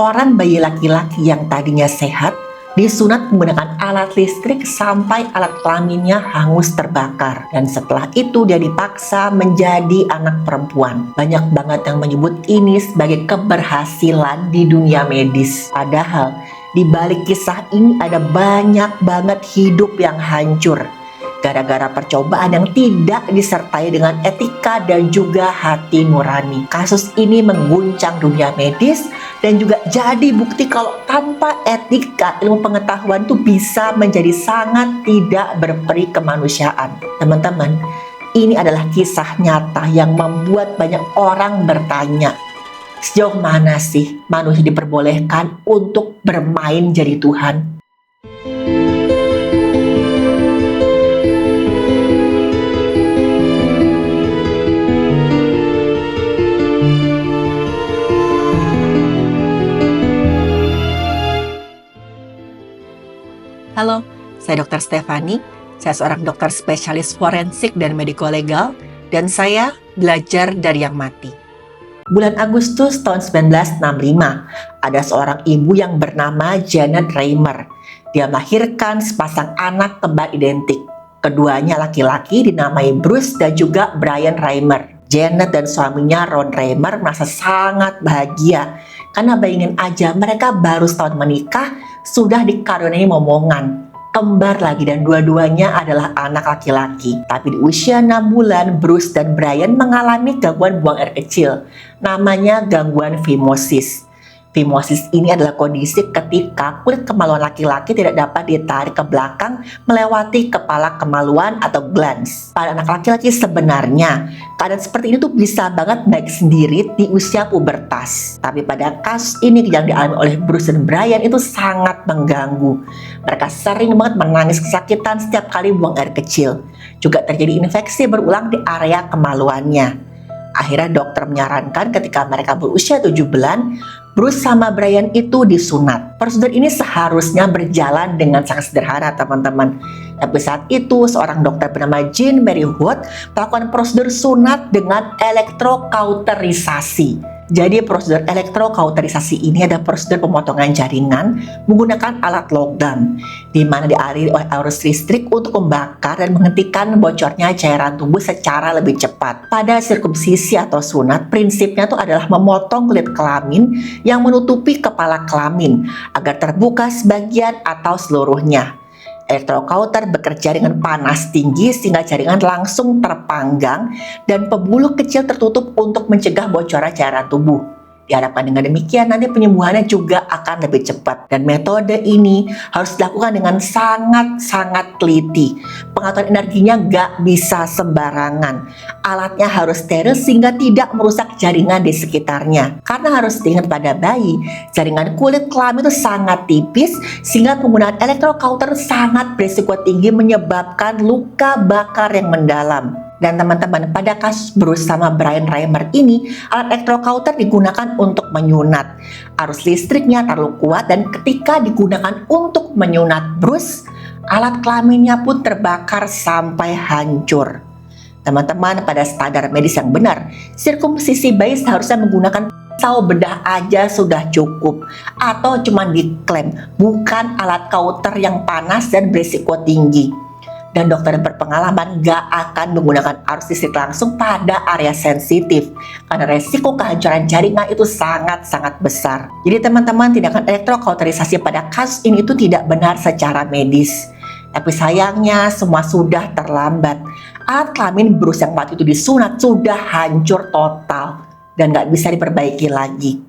seorang bayi laki-laki yang tadinya sehat disunat menggunakan alat listrik sampai alat kelaminnya hangus terbakar. Dan setelah itu dia dipaksa menjadi anak perempuan. Banyak banget yang menyebut ini sebagai keberhasilan di dunia medis. Padahal di balik kisah ini ada banyak banget hidup yang hancur gara-gara percobaan yang tidak disertai dengan etika dan juga hati nurani. Kasus ini mengguncang dunia medis dan juga jadi bukti kalau tanpa etika ilmu pengetahuan itu bisa menjadi sangat tidak berperi kemanusiaan. Teman-teman, ini adalah kisah nyata yang membuat banyak orang bertanya, sejauh mana sih manusia diperbolehkan untuk bermain jadi Tuhan? Halo, saya Dr. Stefani. Saya seorang dokter spesialis forensik dan mediko-legal, dan saya belajar dari yang mati. Bulan Agustus tahun 1965, ada seorang ibu yang bernama Janet Reimer. Dia melahirkan sepasang anak kembar identik. Keduanya laki-laki dinamai Bruce dan juga Brian Reimer. Janet dan suaminya Ron Reimer merasa sangat bahagia karena bayangin aja mereka baru setahun menikah sudah dikaruniai momongan kembar lagi, dan dua-duanya adalah anak laki-laki. Tapi di usia 6 bulan Bruce dan Brian mengalami gangguan buang air kecil, namanya gangguan phimosis. Phimosis ini adalah kondisi ketika kulit kemaluan laki-laki tidak dapat ditarik ke belakang melewati kepala kemaluan atau glans. Pada anak laki-laki sebenarnya, keadaan seperti ini tuh bisa banget baik sendiri di usia pubertas. Tapi pada kasus ini yang dialami oleh Bruce dan Brian itu sangat mengganggu. Mereka sering banget menangis kesakitan setiap kali buang air kecil. Juga terjadi infeksi berulang di area kemaluannya. Akhirnya dokter menyarankan ketika mereka berusia 7 bulan, Bruce sama Brian itu disunat. Prosedur ini seharusnya berjalan dengan sangat sederhana, teman-teman. Tapi saat itu seorang dokter bernama Jean Mary Hood melakukan prosedur sunat dengan elektrokauterisasi. Jadi prosedur elektrokauterisasi ini adalah prosedur pemotongan jaringan menggunakan alat logam, di mana dialiri oleh arus listrik untuk membakar dan menghentikan bocornya cairan tubuh secara lebih cepat. Pada sirkumsisi atau sunat, prinsipnya itu adalah memotong kulit kelamin yang menutupi kepala kelamin agar terbuka sebagian atau seluruhnya. Elektrokauter bekerja dengan panas tinggi sehingga jaringan langsung terpanggang dan pembuluh kecil tertutup untuk mencegah bocoran cairan tubuh. Diharapkan dengan demikian nanti penyembuhannya juga akan lebih cepat, dan metode ini harus dilakukan dengan sangat-sangat teliti. Pengaturan energinya nggak bisa sembarangan. Alatnya harus steril sehingga tidak merusak jaringan di sekitarnya. Karena harus diingat pada bayi, jaringan kulit kelamin itu sangat tipis sehingga penggunaan elektrokauter sangat berisiko tinggi menyebabkan luka bakar yang mendalam. Dan teman-teman, pada kasus Bruce sama Brian Reimer ini, alat elektrokauter digunakan untuk menyunat. Arus listriknya terlalu kuat dan ketika digunakan untuk menyunat Bruce, alat kelaminnya pun terbakar sampai hancur. Teman-teman, pada standar medis yang benar, sirkumsisi bayi seharusnya menggunakan pisau bedah aja sudah cukup, atau cuma diklem, bukan alat kauter yang panas dan berisiko tinggi. Dan dokter yang berpengalaman gak akan menggunakan arus listrik langsung pada area sensitif karena resiko kehancuran jaringan itu sangat-sangat besar. Jadi teman-teman, tindakan elektrokauterisasi pada kasus ini itu tidak benar secara medis. Tapi sayangnya semua sudah terlambat. Alat kelamin Bruce yang waktu itu disunat sudah hancur total dan gak bisa diperbaiki lagi.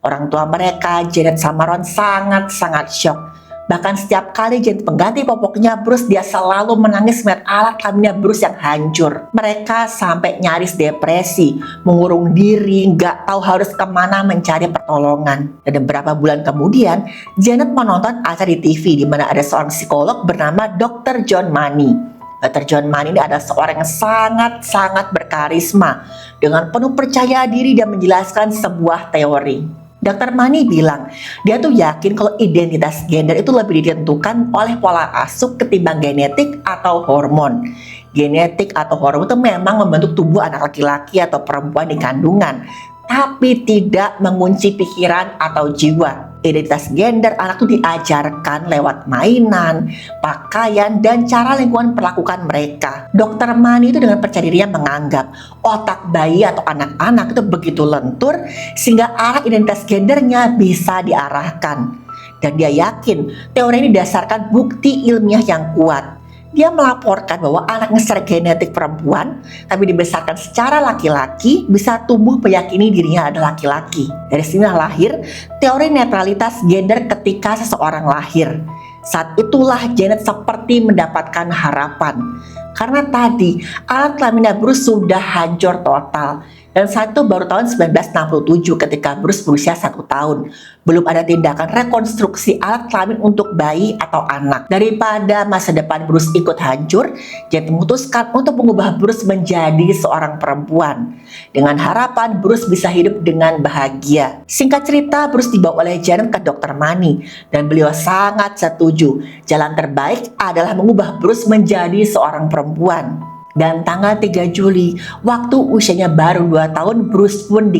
Orang tua mereka, Janet sama Ron, sangat-sangat syok. Bahkan setiap kali Janet pengganti popoknya Bruce, dia selalu menangis melihat alat kelaminnya Bruce yang hancur. Mereka sampai nyaris depresi, mengurung diri, nggak tahu harus kemana mencari pertolongan. Dan beberapa bulan kemudian, Janet menonton acara di TV di mana ada seorang psikolog bernama Dr. John Money. Dr. John Money ini adalah seorang yang sangat-sangat berkarisma, dengan penuh percaya diri dan menjelaskan sebuah teori. Dr. Money bilang, dia tuh yakin kalau identitas gender itu lebih ditentukan oleh pola asuh ketimbang genetik atau hormon. Genetik atau hormon itu memang membentuk tubuh anak laki-laki atau perempuan di kandungan. tapi tidak mengunci pikiran atau jiwa. Identitas gender anak itu diajarkan lewat mainan, pakaian, dan cara lingkungan perlakukan mereka. Dokter Mani itu dengan percaya dirinya menganggap otak bayi atau anak-anak itu begitu lentur sehingga arah identitas gendernya bisa diarahkan. Dan dia yakin teori ini didasarkan bukti ilmiah yang kuat. Dia melaporkan bahwa anaknya secara genetik perempuan, tapi dibesarkan secara laki-laki, bisa tumbuh meyakini dirinya adalah laki-laki. Dari sinilah lahir teori netralitas gender ketika seseorang lahir. Saat itulah Janet seperti mendapatkan harapan. Karena tadi alat kelamin Bruce sudah hancur total. Dan saat itu baru tahun 1967 ketika Bruce berusia 1 tahun. Belum ada tindakan rekonstruksi alat kelamin untuk bayi atau anak. Daripada masa depan Bruce ikut hancur, Janet memutuskan untuk mengubah Bruce menjadi seorang perempuan. Dengan harapan Bruce bisa hidup dengan bahagia. Singkat cerita, Bruce dibawa oleh Janet ke Dr. Mani. Dan beliau sangat setuju. Jalan terbaik adalah mengubah Bruce menjadi seorang perempuan. Dan tanggal 3 Juli, waktu usianya baru 2 tahun, Bruce pun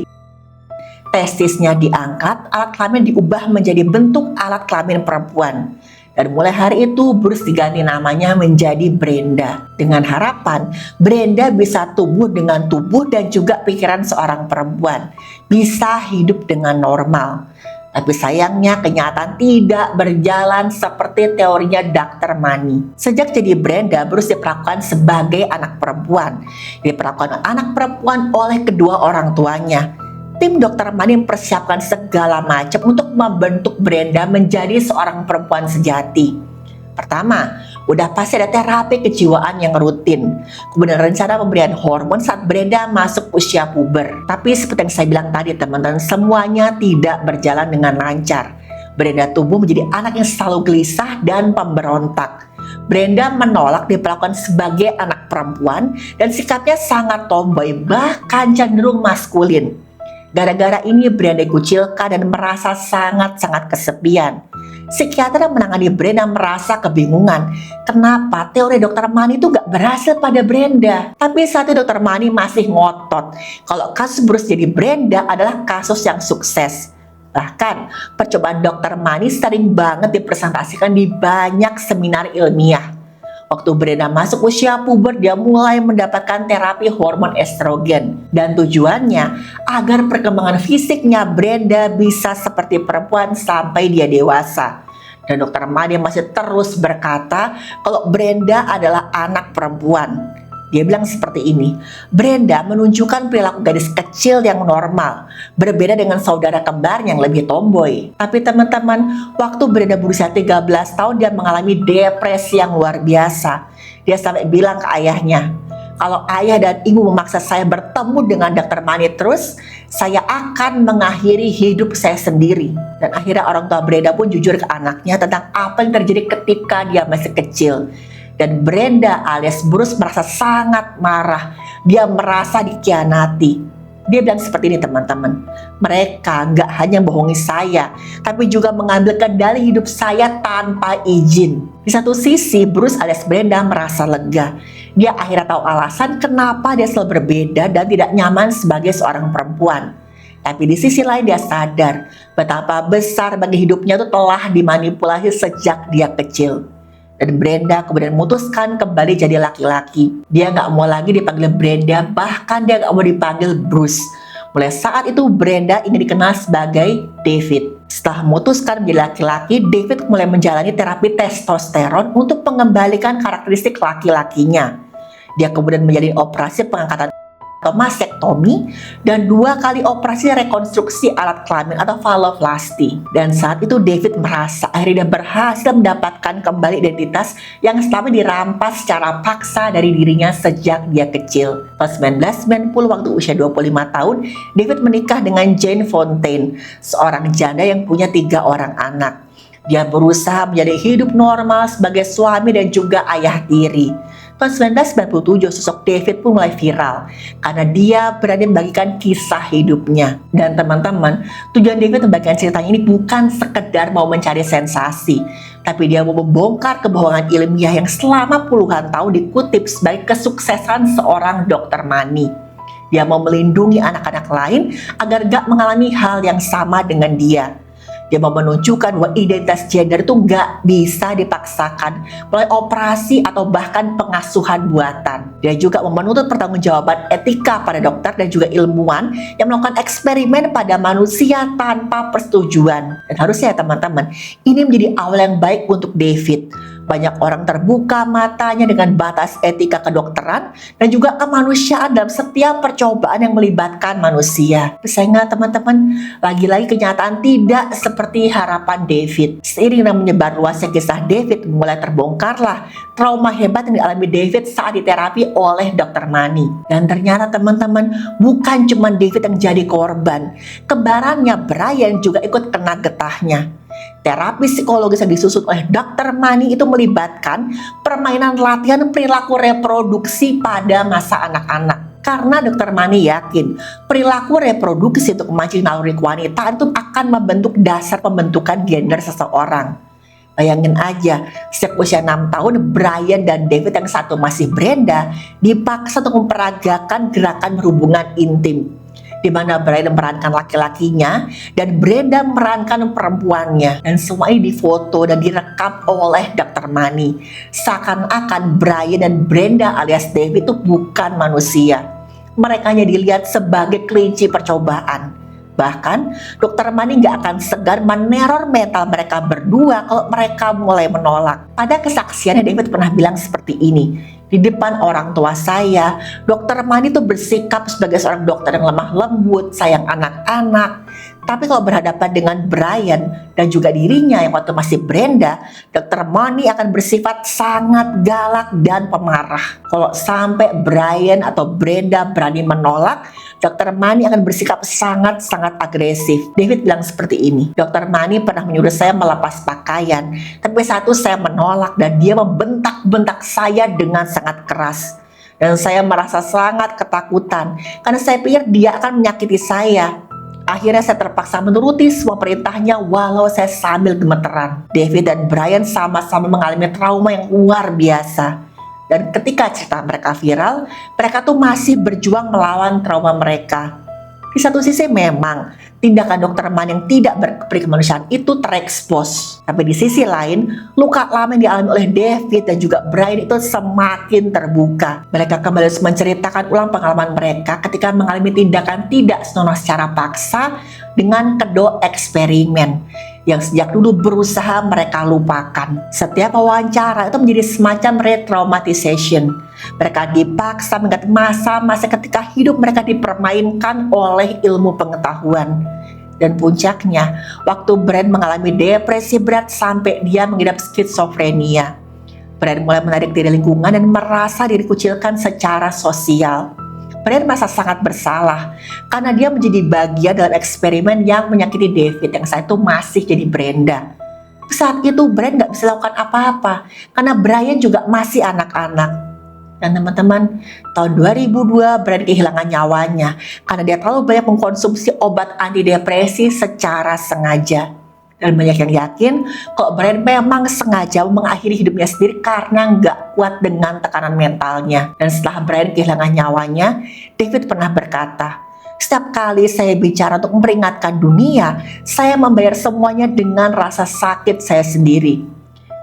testisnya diangkat, alat kelamin diubah menjadi bentuk alat kelamin perempuan. Dan mulai hari itu, Bruce diganti namanya menjadi Brenda. Dengan harapan, Brenda bisa tumbuh dengan tubuh dan juga pikiran seorang perempuan. Bisa hidup dengan normal. Tapi sayangnya kenyataan tidak berjalan seperti teorinya Dr. Mani. Sejak jadi Brenda, Bruce diperlakukan sebagai anak perempuan. Diperlakukan anak perempuan oleh kedua orang tuanya. Tim Dr. Mani mempersiapkan segala macam untuk membentuk Brenda menjadi seorang perempuan sejati. Pertama, udah pasti ada terapi kejiwaan yang rutin. Kemudian rencana pemberian hormon saat Brenda masuk usia puber. Tapi seperti yang saya bilang tadi teman-teman, semuanya tidak berjalan dengan lancar. Brenda tumbuh menjadi anak yang selalu gelisah dan pemberontak. Brenda menolak diperlakukan sebagai anak perempuan dan sikapnya sangat tomboy, bahkan cenderung maskulin. Gara-gara ini Brenda dikucilkan dan merasa sangat-sangat kesepian. Psikiater yang menangani Brenda merasa kebingungan. Kenapa teori Dr. Mani itu gak berhasil pada Brenda? Tapi saat itu Dr. Mani masih ngotot kalau kasus Bruce jadi Brenda adalah kasus yang sukses. Bahkan percobaan Dr. Mani sering banget dipresentasikan di banyak seminar ilmiah. Waktu Brenda masuk usia puber, dia mulai mendapatkan terapi hormon estrogen. Dan tujuannya agar perkembangan fisiknya Brenda bisa seperti perempuan sampai dia dewasa. Dan Dr. Mani masih terus berkata kalau Brenda adalah anak perempuan. Dia bilang seperti ini, Brenda menunjukkan perilaku gadis kecil yang normal, berbeda dengan saudara kembar yang lebih tomboy. Tapi teman-teman, waktu Brenda berusia 13 tahun, dia mengalami depresi yang luar biasa. Dia sampai bilang ke ayahnya, kalau ayah dan ibu memaksa saya bertemu dengan Dr. Mani terus, saya akan mengakhiri hidup saya sendiri. Dan akhirnya orang tua Brenda pun jujur ke anaknya tentang apa yang terjadi ketika dia masih kecil. Dan Brenda alias Bruce merasa sangat marah. Dia merasa dikhianati. Dia bilang seperti ini teman-teman. Mereka gak hanya bohongi saya, tapi juga mengambil kendali hidup saya tanpa izin. Di satu sisi Bruce alias Brenda merasa lega. Dia akhirnya tahu alasan kenapa dia selalu berbeda dan tidak nyaman sebagai seorang perempuan. Tapi di sisi lain dia sadar betapa besar bagi hidupnya itu telah dimanipulasi sejak dia kecil. Dan Brenda kemudian memutuskan kembali jadi laki-laki. Dia gak mau lagi dipanggil Brenda, bahkan dia gak mau dipanggil Bruce. Mulai saat itu Brenda ingin dikenal sebagai David. Setelah memutuskan menjadi laki-laki, David mulai menjalani terapi testosteron untuk mengembalikan karakteristik laki-lakinya. Dia kemudian menjalani operasi pengangkatan atau mastektomi dan 2 kali operasi rekonstruksi alat kelamin atau faloplasty. Dan saat itu David merasa akhirnya dia berhasil mendapatkan kembali identitas yang selama dirampas secara paksa dari dirinya sejak dia kecil. Tahun 1990 waktu usia 25 tahun, David menikah dengan Jane Fontaine, seorang janda yang punya 3 orang anak. Dia berusaha menjadi hidup normal sebagai suami dan juga ayah tiri. Tahun 1997 sosok David pun mulai viral karena dia berani membagikan kisah hidupnya. Dan teman-teman, tujuan David membagikan ceritanya ini bukan sekedar mau mencari sensasi, tapi dia mau membongkar kebohongan ilmiah yang selama puluhan tahun dikutip sebagai kesuksesan seorang Dr. Mani. Dia mau melindungi anak-anak lain agar gak mengalami hal yang sama dengan dia. Dia mau menunjukkan bahwa identitas gender itu nggak bisa dipaksakan melalui operasi atau bahkan pengasuhan buatan. Dia juga mau menuntut pertanggungjawaban etika pada dokter dan juga ilmuwan yang melakukan eksperimen pada manusia tanpa persetujuan. Dan harusnya ya teman-teman, ini menjadi awal yang baik untuk David. Banyak orang terbuka matanya dengan batas etika kedokteran dan juga kemanusiaan dalam setiap percobaan yang melibatkan manusia. Sayangnya teman-teman, lagi-lagi kenyataan tidak seperti harapan David. Seiring dengan menyebar luasnya kisah David, mulai terbongkarlah trauma hebat yang dialami David saat diterapi oleh Dr. Money. Dan ternyata teman-teman, bukan cuma David yang jadi korban. Kembarannya Brian juga ikut kena getahnya. Terapi psikologis yang disusun oleh Dr. Money itu melibatkan permainan latihan perilaku reproduksi pada masa anak-anak. Karena Dr. Money yakin perilaku reproduksi untuk memancing naluri wanita itu akan membentuk dasar pembentukan gender seseorang. Bayangin aja, sejak usia 6 tahun, Brian dan David yang satu masih Brenda dipaksa untuk memperagakan gerakan berhubungan intim, di mana Brian memerankan laki-lakinya dan Brenda memerankan perempuannya. Dan semua ini difoto dan direkam oleh Dr. Money. Seakan-akan Brian dan Brenda alias David itu bukan manusia. Mereka hanya dilihat sebagai kelinci percobaan. Bahkan Dr. Money gak akan segan meneror mental mereka berdua kalau mereka mulai menolak. Pada kesaksiannya David pernah bilang seperti ini, "Di depan orang tua saya, Dr. Money itu bersikap sebagai seorang dokter yang lemah lembut, sayang anak-anak. Tapi kalau berhadapan dengan Brian dan juga dirinya yang waktu masih Brenda, Dr. Money akan bersifat sangat galak dan pemarah. Kalau sampai Brian atau Brenda berani menolak, Dr. Money akan bersikap sangat-sangat agresif." David bilang seperti ini, "Dr. Money pernah menyuruh saya melepas pakaian, tapi satu saya menolak dan dia membentak-bentak saya dengan sangat keras. Dan saya merasa sangat ketakutan karena saya pikir dia akan menyakiti saya. Akhirnya saya terpaksa menuruti semua perintahnya walau saya sambil gemeteran." David dan Brian sama-sama mengalami trauma yang luar biasa. Dan ketika cerita mereka viral, mereka tuh masih berjuang melawan trauma mereka. Di satu sisi memang tindakan Dr. Money yang tidak berperi kemanusiaan itu terekspos. Tapi di sisi lain, luka lama yang dialami oleh David dan juga Brian itu semakin terbuka. Mereka kembali menceritakan ulang pengalaman mereka ketika mengalami tindakan tidak senonoh secara paksa dengan kedok eksperimen yang sejak dulu berusaha mereka lupakan. Setiap wawancara itu menjadi semacam retraumatization. Mereka dipaksa mengingat masa-masa ketika hidup mereka dipermainkan oleh ilmu pengetahuan. Dan puncaknya, waktu Brian mengalami depresi berat sampai dia mengidap skizofrenia. Brian mulai menarik diri lingkungan dan merasa dikucilkan secara sosial. Brian merasa sangat bersalah karena dia menjadi bagian dalam eksperimen yang menyakiti David yang saat itu masih jadi Brenda. Saat itu Brian gak bisa lakukan apa-apa karena Brian juga masih anak-anak. Dan teman-teman, tahun 2002 Brian kehilangan nyawanya karena dia terlalu banyak mengkonsumsi obat antidepresi secara sengaja. Dan banyak yang yakin kalau Brian memang sengaja mengakhiri hidupnya sendiri karena nggak kuat dengan tekanan mentalnya. Dan setelah Brian kehilangan nyawanya, David pernah berkata, "Setiap kali saya bicara untuk memperingatkan dunia, saya membayar semuanya dengan rasa sakit saya sendiri."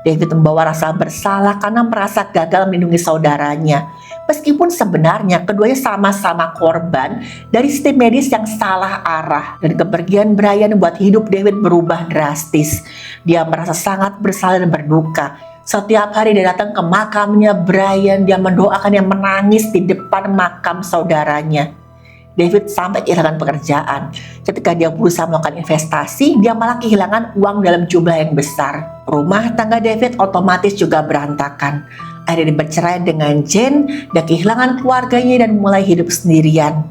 David membawa rasa bersalah karena merasa gagal melindungi saudaranya. Meskipun sebenarnya keduanya sama-sama korban dari sistem medis yang salah arah. Dan kepergian Brian membuat hidup David berubah drastis. Dia merasa sangat bersalah dan berduka. Setiap hari dia datang ke makamnya Brian, dia mendoakan, yang menangis di depan makam saudaranya. David sampai kehilangan pekerjaan. Ketika dia berusaha melakukan investasi, dia malah kehilangan uang dalam jumlah yang besar. Rumah tangga David otomatis juga berantakan. Akhirnya dia bercerai dengan Jane dan kehilangan keluarganya dan mulai hidup sendirian.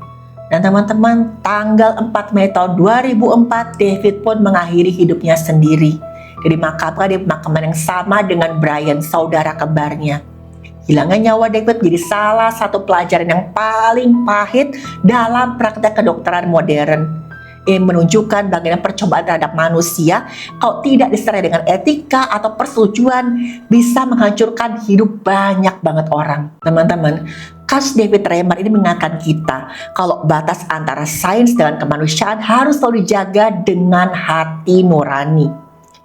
Dan teman-teman, tanggal 4 Mei tahun 2004, David pun mengakhiri hidupnya sendiri. Dia dimakamkan di pemakaman yang sama dengan Brian, saudara kembarnya. Hilangnya nyawa David menjadi salah satu pelajaran yang paling pahit dalam praktek kedokteran modern. Ini menunjukkan bagaimana percobaan terhadap manusia kalau tidak disertai dengan etika atau persetujuan bisa menghancurkan hidup banyak banget orang. Teman-teman, kasus David Reimer ini mengingatkan kita kalau batas antara sains dengan kemanusiaan harus selalu dijaga dengan hati nurani.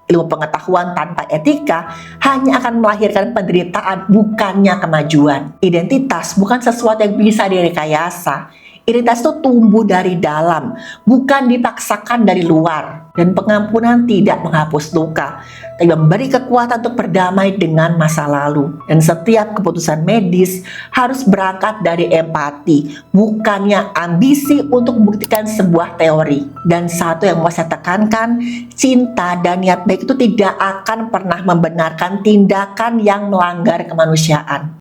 Ilmu pengetahuan tanpa etika hanya akan melahirkan penderitaan, bukannya kemajuan. Identitas bukan sesuatu yang bisa direkayasa. Identitas itu tumbuh dari dalam, bukan dipaksakan dari luar. Dan pengampunan tidak menghapus luka, tapi memberi kekuatan untuk berdamai dengan masa lalu. Dan setiap keputusan medis harus berangkat dari empati, bukannya ambisi untuk membuktikan sebuah teori. Dan satu yang mau saya tekankan, cinta dan niat baik itu tidak akan pernah membenarkan tindakan yang melanggar kemanusiaan.